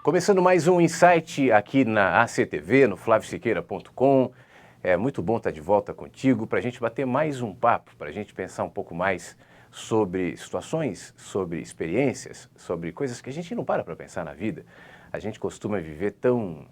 Começando mais um Insight aqui na ACTV, no flaviosiqueira.com. É muito bom estar de volta contigo para a gente bater mais um papo, para a gente pensar um pouco mais sobre situações, sobre experiências, sobre coisas que a gente não para pensar na vida. A gente costuma viver tão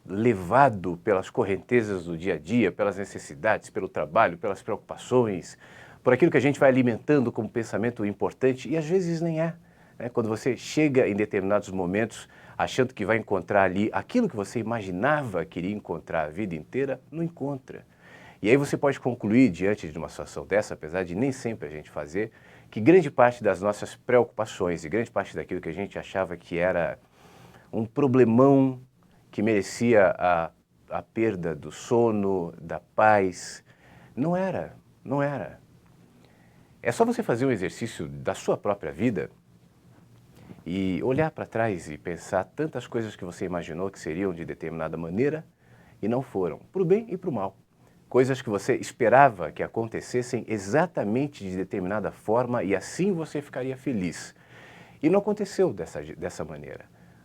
levado pelas correntezas do dia a dia, pelas necessidades, pelo trabalho, pelas preocupações, por aquilo que a gente vai alimentando como pensamento importante e às vezes nem é. Quando você chega em determinados momentos achando que vai encontrar ali aquilo que você imaginava que iria encontrar a vida inteira, não encontra. E aí você pode concluir, diante de uma situação dessa, apesar de nem sempre a gente fazer, que grande parte das nossas preocupações e grande parte daquilo que a gente achava que era um problemão que merecia a perda do sono, da paz, não era. É só você fazer um exercício da sua própria vida e olhar para trás e pensar tantas coisas que você imaginou que seriam de determinada maneira e não foram, para o bem e para o mal. Coisas que você esperava que acontecessem exatamente de determinada forma e assim você ficaria feliz. E não aconteceu dessa maneira.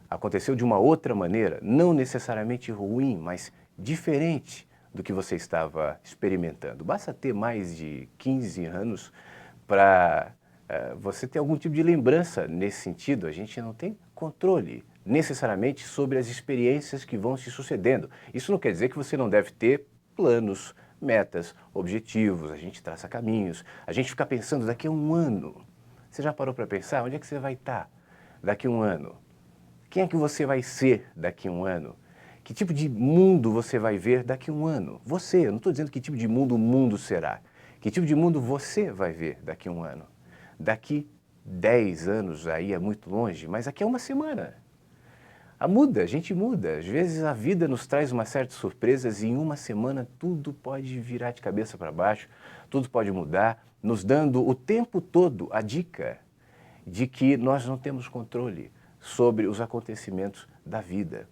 Aconteceu de uma outra maneira, não necessariamente ruim, mas diferente do que você estava experimentando. Basta ter mais de 15 anos para você ter algum tipo de lembrança nesse sentido. A gente não tem controle necessariamente sobre as experiências que vão se sucedendo. Isso não quer dizer que você não deve ter planos, metas, objetivos, a gente traça caminhos, a gente fica pensando daqui a um ano. Você já parou para pensar onde é que você vai estar daqui a um ano? Quem é que você vai ser daqui a um ano? Que tipo de mundo você vai ver daqui a um ano? Você, eu não estou dizendo que tipo de mundo o mundo será. Que tipo de mundo você vai ver daqui a um ano? Daqui 10 anos aí é muito longe, mas daqui a uma semana. A gente muda. Às vezes a vida nos traz uma série de surpresas e em uma semana tudo pode virar de cabeça para baixo, tudo pode mudar, nos dando o tempo todo a dica de que nós não temos controle sobre os acontecimentos da vida.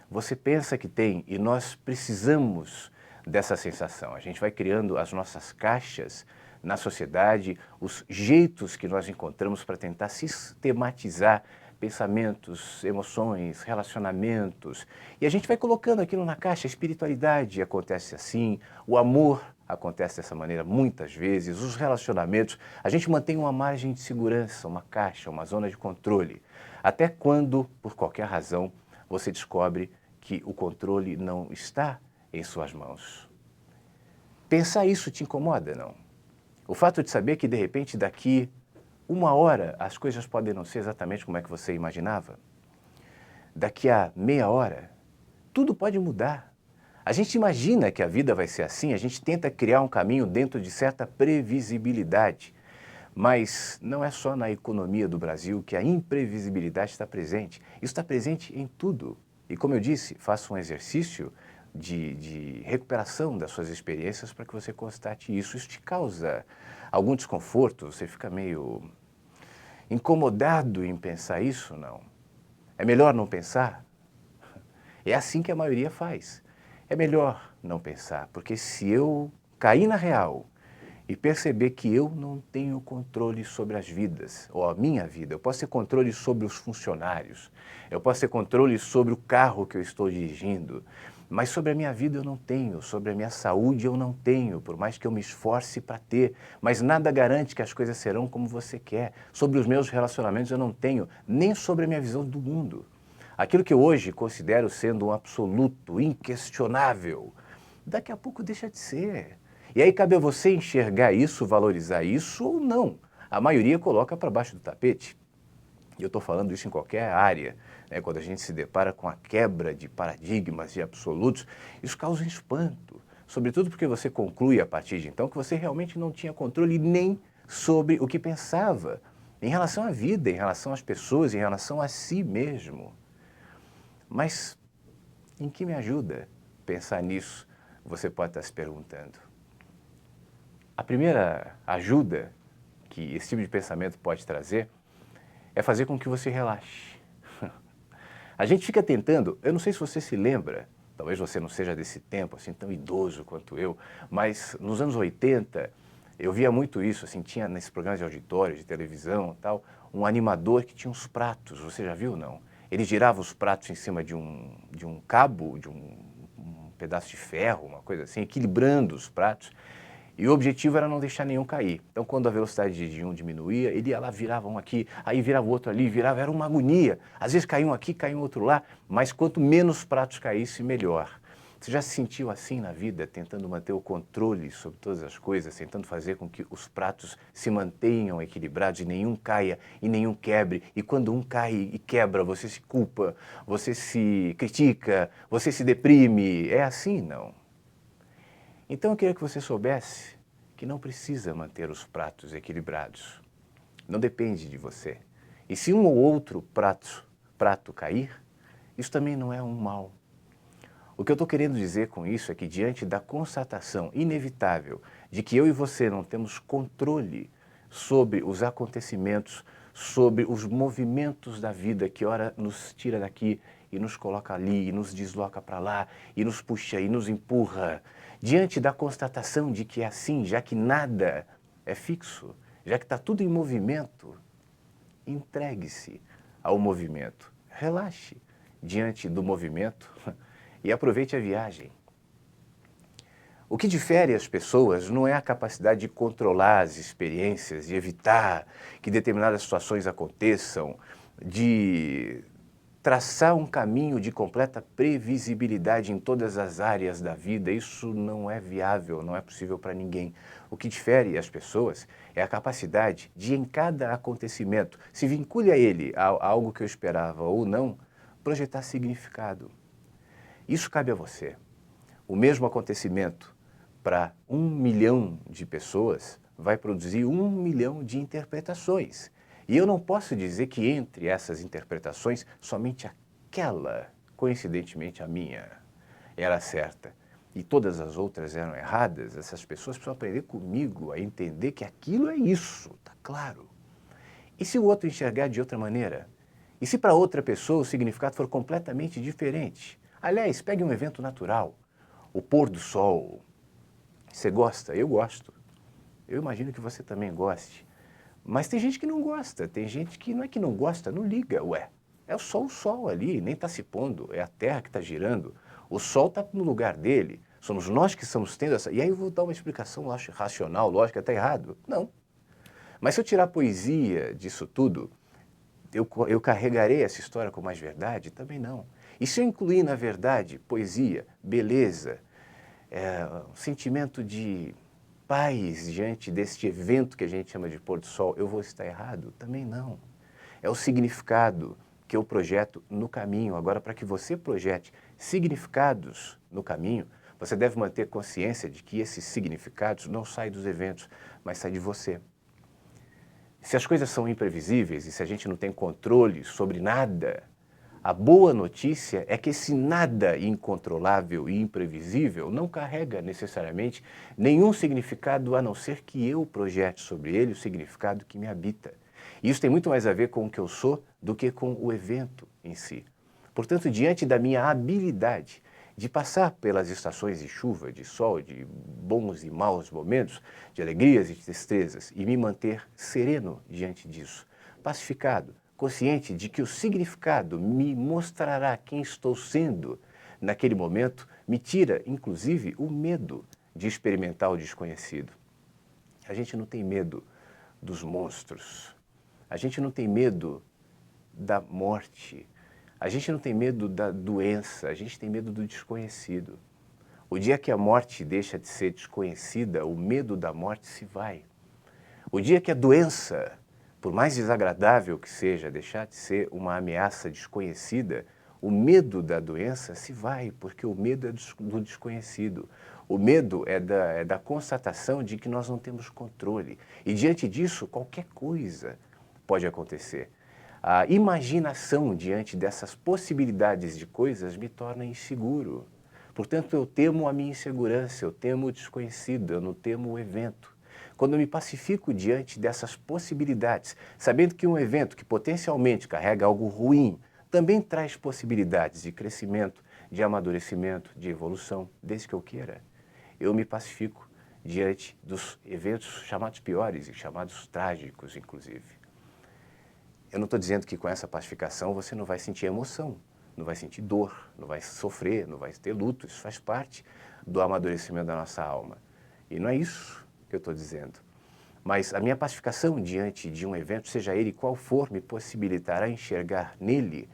Você pensa que tem e nós precisamos dessa sensação. A gente vai criando as nossas caixas na sociedade, os jeitos que nós encontramos para tentar sistematizar pensamentos, emoções, relacionamentos. E a gente vai colocando aquilo na caixa. A espiritualidade acontece assim, o amor acontece dessa maneira muitas vezes, os relacionamentos. A gente mantém uma margem de segurança, uma caixa, uma zona de controle. Até quando, por qualquer razão, você descobre que o controle não está em suas mãos. Pensar isso te incomoda, não? O fato de saber que, de repente, daqui uma hora as coisas podem não ser exatamente como é que você imaginava. Daqui a meia hora, tudo pode mudar. A gente imagina que a vida vai ser assim, a gente tenta criar um caminho dentro de certa previsibilidade. Mas não é só na economia do Brasil que a imprevisibilidade está presente. Isso está presente em tudo. E como eu disse, faça um exercício de recuperação das suas experiências para que você constate isso. Isso te causa algum desconforto? Você fica meio incomodado em pensar isso? Não. É melhor não pensar? É assim que a maioria faz. É melhor não pensar, porque se eu cair na real e perceber que eu não tenho controle sobre as vidas, ou a minha vida, eu posso ter controle sobre os funcionários, eu posso ter controle sobre o carro que eu estou dirigindo, mas sobre a minha vida eu não tenho, sobre a minha saúde eu não tenho, por mais que eu me esforce para ter, mas nada garante que as coisas serão como você quer. Sobre os meus relacionamentos eu não tenho, nem sobre a minha visão do mundo. Aquilo que eu hoje considero sendo um absoluto, inquestionável, daqui a pouco deixa de ser. E aí cabe a você enxergar isso, valorizar isso ou não. A maioria coloca para baixo do tapete. E eu estou falando isso em qualquer área. Quando a gente se depara com a quebra de paradigmas e absolutos, isso causa um espanto. Sobretudo porque você conclui a partir de então que você realmente não tinha controle nem sobre o que pensava em relação à vida, em relação às pessoas, em relação a si mesmo. Mas em que me ajuda pensar nisso? Você pode estar se perguntando. A primeira ajuda que esse tipo de pensamento pode trazer é fazer com que você relaxe. A gente fica tentando, eu não sei se você se lembra, talvez você não seja desse tempo, assim, tão idoso quanto eu, mas nos anos 80 eu via muito isso, assim, tinha nesses programas de auditório, de televisão e tal, um animador que tinha uns pratos, você já viu, não? Ele girava os pratos em cima de um cabo, um pedaço de ferro, uma coisa assim, equilibrando os pratos. E o objetivo era não deixar nenhum cair. Então, quando a velocidade de um diminuía, ele ia lá, virava um aqui, aí virava o outro ali, virava, era uma agonia. Às vezes caía um aqui, caía um outro lá, mas quanto menos pratos caísse, melhor. Você já se sentiu assim na vida, tentando manter o controle sobre todas as coisas, tentando fazer com que os pratos se mantenham equilibrados e nenhum caia e nenhum quebre? E quando um cai e quebra, você se culpa, você se critica, você se deprime. É assim? Não. Então eu queria que você soubesse que não precisa manter os pratos equilibrados. Não depende de você. E se um ou outro prato cair, isso também não é um mal. O que eu estou querendo dizer com isso é que, diante da constatação inevitável de que eu e você não temos controle sobre os acontecimentos, sobre os movimentos da vida que ora nos tira daqui e nos coloca ali, e nos desloca para lá, e nos puxa e nos empurra, diante da constatação de que é assim, já que nada é fixo, já que está tudo em movimento, entregue-se ao movimento. Relaxe diante do movimento e aproveite a viagem. O que difere as pessoas não é a capacidade de controlar as experiências, de evitar que determinadas situações aconteçam, de traçar um caminho de completa previsibilidade em todas as áreas da vida. Isso não é viável, não é possível para ninguém. O que difere as pessoas é a capacidade de, em cada acontecimento, se vincule a ele, a algo que eu esperava ou não, projetar significado. Isso cabe a você. O mesmo acontecimento para 1 milhão de pessoas vai produzir 1 milhão de interpretações. E eu não posso dizer que entre essas interpretações, somente aquela, coincidentemente a minha, era certa e todas as outras eram erradas. Essas pessoas precisam aprender comigo a entender que aquilo é isso, tá claro. E se o outro enxergar de outra maneira? E se para outra pessoa o significado for completamente diferente? Aliás, pegue um evento natural, o pôr do sol. Você gosta? Eu gosto. Eu imagino que você também goste. Mas tem gente que não gosta, tem gente que não é que não gosta, não liga, ué. É só o sol ali, nem está se pondo, é a Terra que está girando. O sol está no lugar dele, somos nós que estamos tendo essa... E aí eu vou dar uma explicação racional, lógica, está errado? Não. Mas se eu tirar a poesia disso tudo, eu carregarei essa história com mais verdade? Também não. E se eu incluir na verdade poesia, beleza, um sentimento de paz diante deste evento que a gente chama de pôr do sol, eu vou estar errado? Também não. É o significado que eu projeto no caminho. Agora, para que você projete significados no caminho, você deve manter consciência de que esses significados não saem dos eventos, mas saem de você. Se as coisas são imprevisíveis e se a gente não tem controle sobre nada, a boa notícia é que esse nada incontrolável e imprevisível não carrega necessariamente nenhum significado a não ser que eu projete sobre ele o significado que me habita. E isso tem muito mais a ver com o que eu sou do que com o evento em si. Portanto, diante da minha habilidade de passar pelas estações de chuva, de sol, de bons e maus momentos, de alegrias e de tristezas, e me manter sereno diante disso, pacificado, consciente de que o significado me mostrará quem estou sendo naquele momento, me tira, inclusive, o medo de experimentar o desconhecido. A gente não tem medo dos monstros, a gente não tem medo da morte, a gente não tem medo da doença, a gente tem medo do desconhecido. O dia que a morte deixa de ser desconhecida, o medo da morte se vai. O dia que a doença, por mais desagradável que seja, deixar de ser uma ameaça desconhecida, o medo da doença se vai, porque o medo é do desconhecido. O medo é da constatação de que nós não temos controle. E diante disso, qualquer coisa pode acontecer. A imaginação diante dessas possibilidades de coisas me torna inseguro. Portanto, eu temo a minha insegurança, eu temo o desconhecido, eu não temo o evento. Quando eu me pacifico diante dessas possibilidades, sabendo que um evento que potencialmente carrega algo ruim, também traz possibilidades de crescimento, de amadurecimento, de evolução, desde que eu queira, eu me pacifico diante dos eventos chamados piores e chamados trágicos, inclusive. Eu não estou dizendo que com essa pacificação você não vai sentir emoção, não vai sentir dor, não vai sofrer, não vai ter luto. Isso faz parte do amadurecimento da nossa alma. E não é isso que eu estou dizendo. Mas a minha pacificação diante de um evento, seja ele qual for, me possibilitará enxergar nele,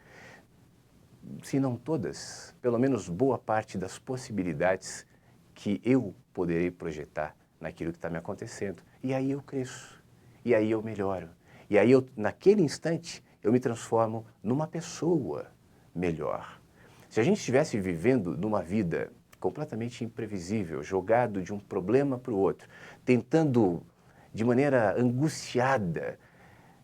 se não todas, pelo menos boa parte das possibilidades que eu poderei projetar naquilo que está me acontecendo. E aí eu cresço, e aí eu melhoro. E aí, naquele instante, eu me transformo numa pessoa melhor. Se a gente estivesse vivendo numa vida completamente imprevisível, jogado de um problema para o outro, tentando, de maneira angustiada,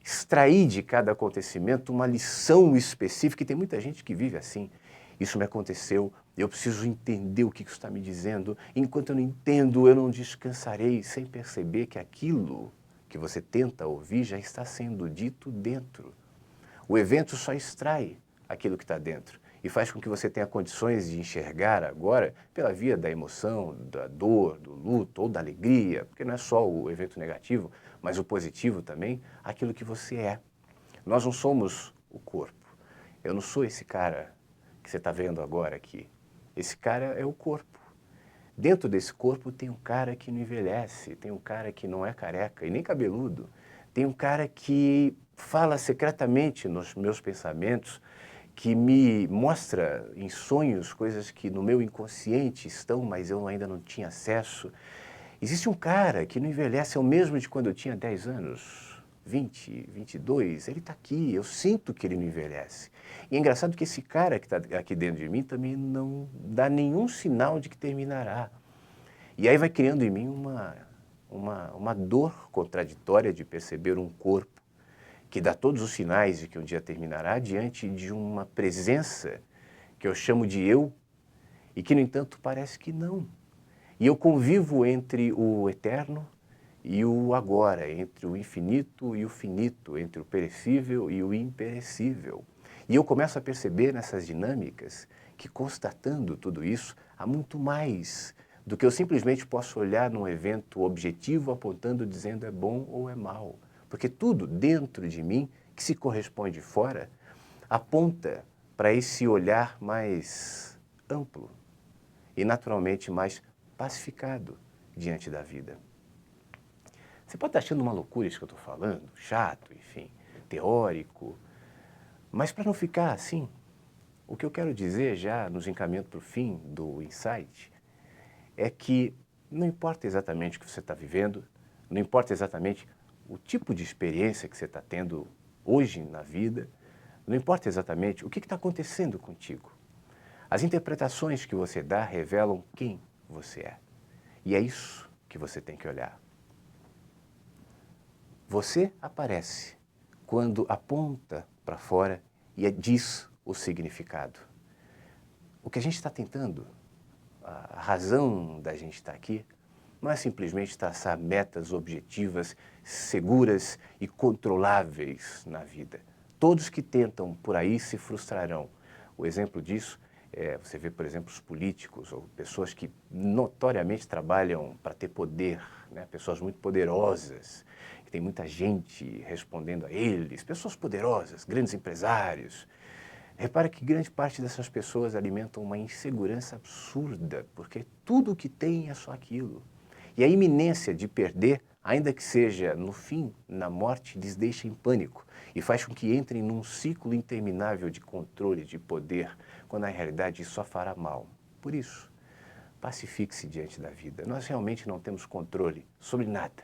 extrair de cada acontecimento uma lição específica, e tem muita gente que vive assim. Isso me aconteceu, eu preciso entender o que isso está me dizendo. Enquanto eu não entendo, eu não descansarei, sem perceber que aquilo que você tenta ouvir já está sendo dito dentro. O evento só extrai aquilo que está dentro e faz com que você tenha condições de enxergar agora pela via da emoção, da dor, do luto ou da alegria, porque não é só o evento negativo, mas o positivo também, aquilo que você é. Nós não somos o corpo. Eu não sou esse cara que você está vendo agora aqui. Esse cara é o corpo. Dentro desse corpo tem um cara que não envelhece, tem um cara que não é careca e nem cabeludo, tem um cara que fala secretamente nos meus pensamentos, que me mostra em sonhos coisas que no meu inconsciente estão, mas eu ainda não tinha acesso. Existe um cara que não envelhece, é o mesmo de quando eu tinha 10 anos, 20, 22, ele está aqui, eu sinto que ele não envelhece. E é engraçado que esse cara que está aqui dentro de mim também não dá nenhum sinal de que terminará. E aí vai criando em mim uma dor contraditória de perceber um corpo que dá todos os sinais de que um dia terminará diante de uma presença que eu chamo de eu e que, no entanto, parece que não. E eu convivo entre o eterno e o agora, entre o infinito e o finito, entre o perecível e o imperecível. E eu começo a perceber nessas dinâmicas que, constatando tudo isso, há muito mais do que eu simplesmente posso olhar num evento objetivo apontando, dizendo é bom ou é mal. Porque tudo dentro de mim, que se corresponde fora, aponta para esse olhar mais amplo e naturalmente mais pacificado diante da vida. Você pode estar achando uma loucura isso que eu estou falando, chato, enfim, teórico, mas para não ficar assim, o que eu quero dizer já nos encaminhando para o fim do insight é que não importa exatamente o que você está vivendo, não importa exatamente o tipo de experiência que você está tendo hoje na vida, não importa exatamente o que está acontecendo contigo. As interpretações que você dá revelam quem você é. E é isso que você tem que olhar. Você aparece quando aponta para fora e diz o significado. O que a gente está tentando, a razão da gente estar aqui, não é simplesmente traçar metas objetivas, seguras e controláveis na vida. Todos que tentam por aí se frustrarão. O exemplo disso é, você vê, por exemplo, os políticos ou pessoas que notoriamente trabalham para ter poder, né? Pessoas muito poderosas, que tem muita gente respondendo a eles, pessoas poderosas, grandes empresários. Repara que grande parte dessas pessoas alimentam uma insegurança absurda, porque tudo o que tem é só aquilo. E a iminência de perder, ainda que seja no fim, na morte, lhes deixa em pânico e faz com que entrem num ciclo interminável de controle, de poder, quando na realidade isso só fará mal. Por isso, pacifique-se diante da vida. Nós realmente não temos controle sobre nada,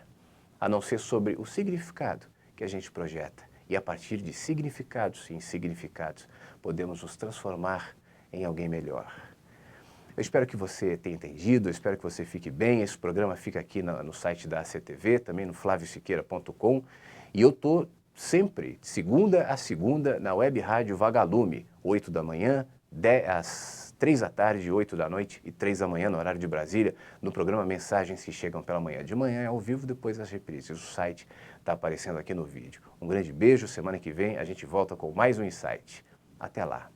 a não ser sobre o significado que a gente projeta. E a partir de significados e insignificados, podemos nos transformar em alguém melhor. Eu espero que você tenha entendido, eu espero que você fique bem. Esse programa fica aqui no site da ACTV, também no flaviosiqueira.com. E eu estou sempre, de segunda a segunda, na Web Rádio Vagalume, 8 da manhã, às 3 da tarde, 8 da noite e 3 da manhã, no horário de Brasília, no programa Mensagens que Chegam pela Manhã. De manhã é ao vivo, depois as reprises. O site está aparecendo aqui no vídeo. Um grande beijo, semana que vem a gente volta com mais um Insight. Até lá!